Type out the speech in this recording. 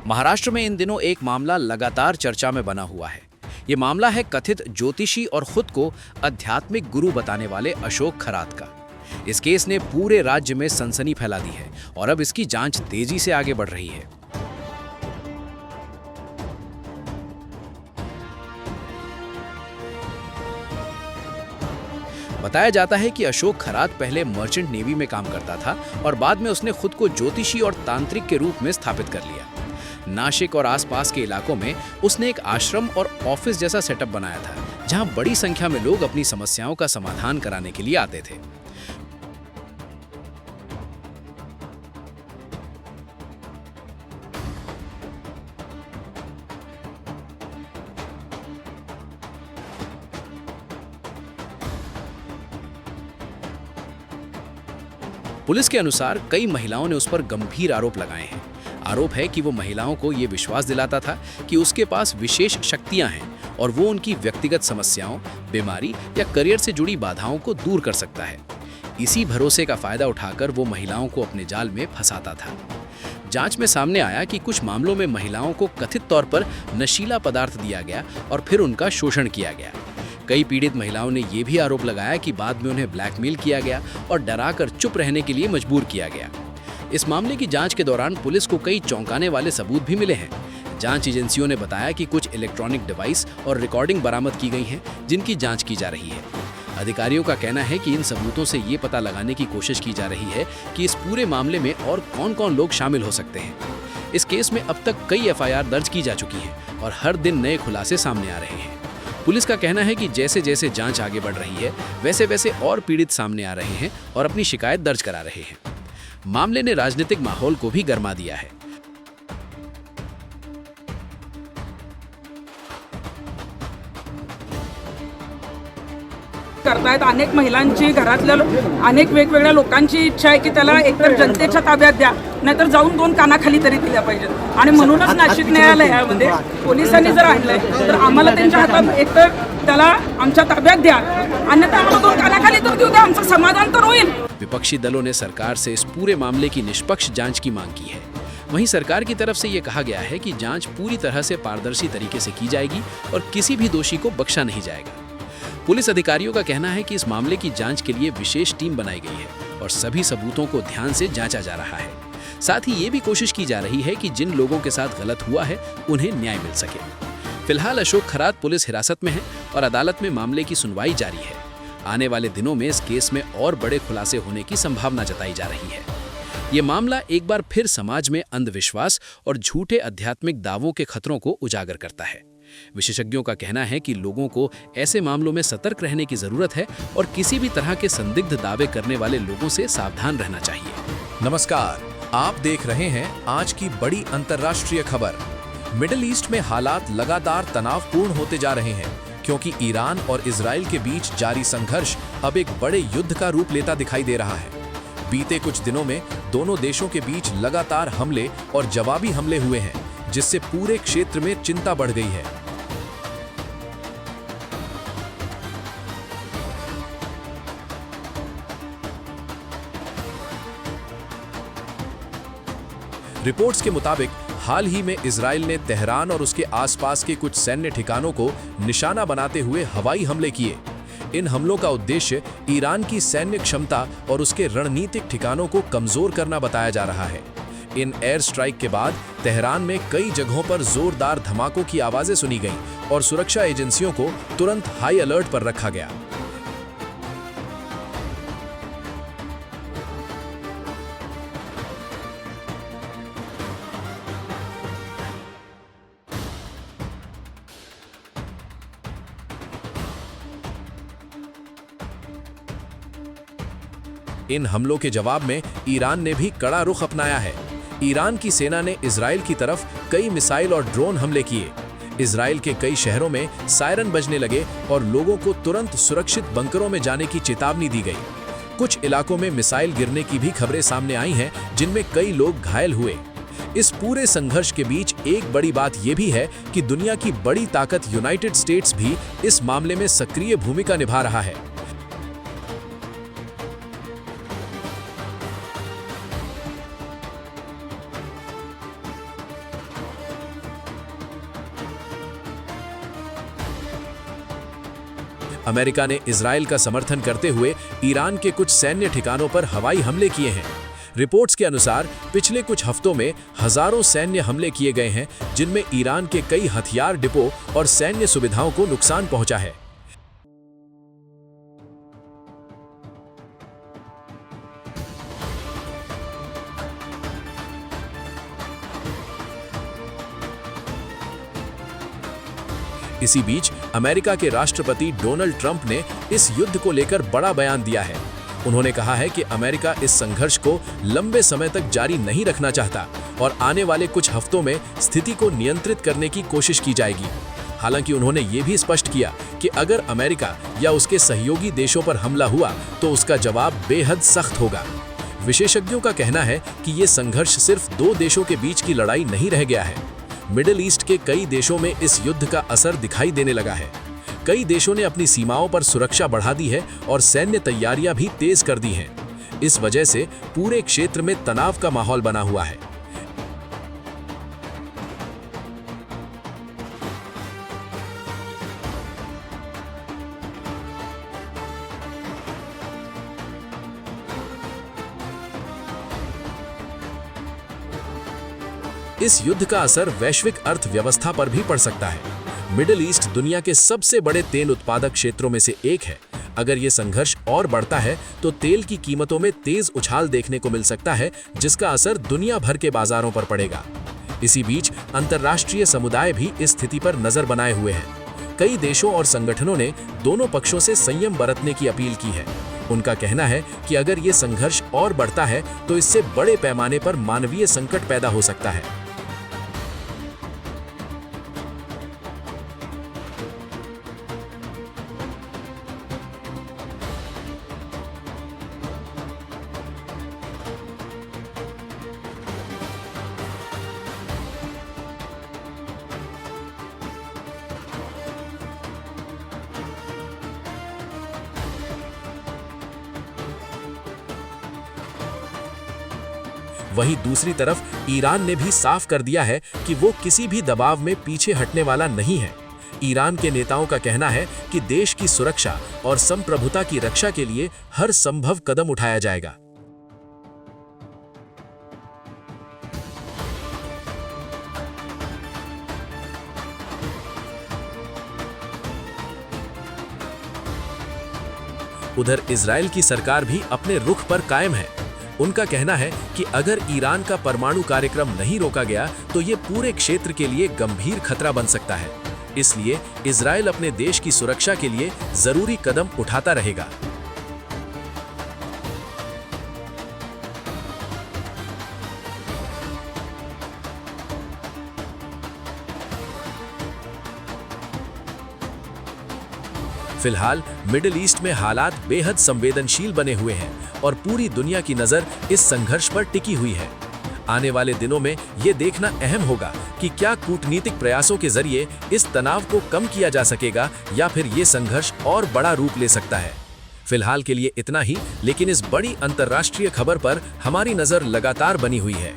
महाराष्ट्र में इन दिनों एक मामला लगातार चर्चा में बना हुआ है। ये मामला है कथित ज्योतिषी और खुद को आध्यात्मिक गुरु बताने वाले अशोक खरात का। इस केस ने पूरे राज्य में सनसनी फैला दी है और अब इसकी जांच तेजी से आगे बढ़ रही है। बताया जाता है कि अशोक खरात पहले मर्चेंट नेवी में काम करता था और बाद में उसने खुद को ज्योतिषी और तांत्रिक के रूप में स्थापित कर लिया। नासिक और आसपास के इलाकों में उसने एक आश्रम और ऑफिस जैसा सेटअप बनाया था, जहां बड़ी संख्या में लोग अपनी समस्याओं का समाधान कराने के लिए आते थे। पुलिस के अनुसार कई महिलाओं ने उस पर गंभीर आरोप लगाए हैं। आरोप है कि वो महिलाओं को ये विश्वास दिलाता था कि उसके पास विशेष शक्तियां हैं और वो उनकी व्यक्तिगत समस्याओं, बीमारी या करियर से जुड़ी बाधाओं को दूर कर सकता है। इसी भरोसे का फायदा उठाकर वो महिलाओं को अपने जाल में फंसाता था। जांच में सामने आया कि कुछ मामलों में महिलाओं को कथित तौर पर नशीला पदार्थ दिया गया और फिर उनका शोषण किया गया। कई पीड़ित महिलाओं ने यह भी आरोप लगाया कि बाद में उन्हें ब्लैकमेल किया गया और डराकर चुप रहने के लिए मजबूर किया गया। इस मामले की जांच के दौरान पुलिस को कई चौंकाने वाले सबूत भी मिले हैं। जांच एजेंसियों ने बताया कि कुछ इलेक्ट्रॉनिक डिवाइस और रिकॉर्डिंग बरामद की गई हैं, जिनकी जांच की जा रही है। अधिकारियों का कहना है कि इन सबूतों से ये पता लगाने की कोशिश की जा रही है कि इस पूरे मामले में और कौन-कौन लोग शामिल हो सकते हैं। इस केस में अब तक कई एफआईआर दर्ज की जा चुकी है और हर दिन नए खुलासे सामने आ रहे हैं। पुलिस का कहना है कि जैसे जैसे जांच आगे बढ़ रही है, वैसे वैसे और पीड़ित सामने आ रहे हैं और अपनी शिकायत दर्ज करा रहे हैं। मामले ने राजनीतिक माहौल को भी गरमा दिया है। करतायत अनेक महिलांची, घरातल्या अनेक वेगवेगळ्या लोकांची इच्छा आहे की त्याला एकतर जनतेच्या ताब्यात द्या, नाहीतर जाऊन 2 कानाखाली तरी दिल्या पाहिजेत। आणि म्हणूनच नाशिक न्यायालयामध्ये पोलिसांनी जर आणलंय तर आम्हाला त्यांच्या हातात एकतर त्याला आमच्या ताब्यात द्या, अन्यथा आम्हाला 2 कानाखाली तर देऊ द्या, आमचं समाधान तर होईल। विपक्षी दलों ने सरकार से इस पूरे मामले की निष्पक्ष जांच की मांग की है। वहीं सरकार की तरफ से ये कहा गया है कि जांच पूरी तरह से पारदर्शी तरीके से की जाएगी और किसी भी दोषी को बख्शा नहीं जाएगा। पुलिस अधिकारियों का कहना है कि इस मामले की जांच के लिए विशेष टीम बनाई गई है और सभी सबूतों को ध्यान से जांचा जा रहा है। साथ ही ये भी कोशिश की जा रही है कि जिन लोगों के साथ गलत हुआ है उन्हें न्याय मिल सके। फिलहाल अशोक खरात पुलिस हिरासत में है और अदालत में मामले की सुनवाई जारी है। आने वाले दिनों में इस केस में और बड़े खुलासे होने की संभावना जताई जा रही है। ये मामला एक बार फिर समाज में अंधविश्वास और झूठे आध्यात्मिक दावों के खतरों को उजागर करता है। विशेषज्ञों का कहना है कि लोगों को ऐसे मामलों में सतर्क रहने की जरूरत है और किसी भी तरह के संदिग्ध दावे करने वाले लोगों से सावधान रहना चाहिए। नमस्कार, आप देख रहे हैं आज की बड़ी अंतर्राष्ट्रीय खबर। मिडिल ईस्ट में हालात लगातार तनावपूर्ण होते जा रहे हैं क्योंकि ईरान और इजराइल के बीच जारी संघर्ष अब एक बड़े युद्ध का रूप लेता दिखाई दे रहा है। बीते कुछ दिनों में दोनों देशों के बीच लगातार हमले और जवाबी हमले हुए हैं, जिससे पूरे क्षेत्र में चिंता बढ़ गई है। रिपोर्ट्स के मुताबिक हाल ही में इजराइल ने तेहरान और उसके आसपास के कुछ सैन्य ठिकानों को निशाना बनाते हुए हवाई हमले किए। इन हमलों का उद्देश्य ईरान की सैन्य क्षमता और उसके रणनीतिक ठिकानों को कमजोर करना बताया जा रहा है। इन एयर स्ट्राइक के बाद तेहरान में कई जगहों पर जोरदार धमाकों की आवाजें सुनी गईं और सुरक्षा एजेंसियों को तुरंत हाई अलर्ट पर रखा गया। इन हमलों के जवाब में ईरान ने भी कड़ा रुख अपनाया है। ईरान की सेना ने इजराइल की तरफ कई मिसाइल और ड्रोन हमले किए। इजराइल के कई शहरों में सायरन बजने लगे और लोगों को तुरंत सुरक्षित बंकरों में जाने की चेतावनी दी गई। कुछ इलाकों में मिसाइल गिरने की भी खबरें सामने आई हैं, जिनमें कई लोग घायल हुए। इस पूरे संघर्ष के बीच एक बड़ी बात यह भी है कि दुनिया की बड़ी ताकत यूनाइटेड स्टेट्स भी इस मामले में सक्रिय भूमिका निभा रहा है। अमेरिका ने इजराइल का समर्थन करते हुए ईरान के कुछ सैन्य ठिकानों पर हवाई हमले किए हैं। रिपोर्ट्स के अनुसार पिछले कुछ हफ्तों में हजारों सैन्य हमले किए गए हैं, जिनमें ईरान के कई हथियार डिपो और सैन्य सुविधाओं को नुकसान पहुंचा है। इसी बीच अमेरिका के राष्ट्रपति डोनाल्ड ट्रंप ने इस युद्ध को लेकर बड़ा बयान दिया है। उन्होंने कहा है कि अमेरिका इस संघर्ष को लंबे समय तक जारी नहीं रखना चाहता और आने वाले कुछ हफ्तों में स्थिति को नियंत्रित करने की कोशिश की जाएगी। हालांकि उन्होंने ये भी स्पष्ट किया कि अगर अमेरिका या उसके सहयोगी देशों पर हमला हुआ तो उसका जवाब बेहद सख्त होगा। विशेषज्ञों का कहना है कि ये संघर्ष सिर्फ दो देशों के बीच की लड़ाई नहीं रह गया है। मिडिल ईस्ट के कई देशों में इस युद्ध का असर दिखाई देने लगा है। कई देशों ने अपनी सीमाओं पर सुरक्षा बढ़ा दी है और सैन्य तैयारियां भी तेज कर दी हैं। इस वजह से पूरे क्षेत्र में तनाव का माहौल बना हुआ है। इस युद्ध का असर वैश्विक अर्थव्यवस्था पर भी पड़ सकता है। मिडिल ईस्ट दुनिया के सबसे बड़े तेल उत्पादक क्षेत्रों में से एक है। अगर ये संघर्ष और बढ़ता है तो तेल की कीमतों में तेज उछाल देखने को मिल सकता है, जिसका असर दुनिया भर के बाजारों पर पड़ेगा। इसी बीच अंतर्राष्ट्रीय समुदाय भी इस स्थिति पर नजर बनाए हुए है। कई देशों और संगठनों ने दोनों पक्षों से संयम बरतने की अपील की है। उनका कहना है कि अगर ये संघर्ष और बढ़ता है तो इससे बड़े पैमाने पर मानवीय संकट पैदा हो सकता है। वहीं दूसरी तरफ ईरान ने भी साफ कर दिया है कि वो किसी भी दबाव में पीछे हटने वाला नहीं है। ईरान के नेताओं का कहना है कि देश की सुरक्षा और संप्रभुता की रक्षा के लिए हर संभव कदम उठाया जाएगा। उधर इजराइल की सरकार भी अपने रुख पर कायम है। उनका कहना है कि अगर ईरान का परमाणु कार्यक्रम नहीं रोका गया तो ये पूरे क्षेत्र के लिए गंभीर खतरा बन सकता है। इसलिए इजराइल अपने देश की सुरक्षा के लिए जरूरी कदम उठाता रहेगा। फिलहाल मिडिल ईस्ट में हालात बेहद संवेदनशील बने हुए हैं और पूरी दुनिया की नजर इस संघर्ष पर टिकी हुई है। आने वाले दिनों में ये देखना अहम होगा कि क्या कूटनीतिक प्रयासों के जरिए इस तनाव को कम किया जा सकेगा या फिर ये संघर्ष और बड़ा रूप ले सकता है। फिलहाल के लिए इतना ही, लेकिन इस बड़ी अंतर्राष्ट्रीय खबर पर हमारी नजर लगातार बनी हुई है।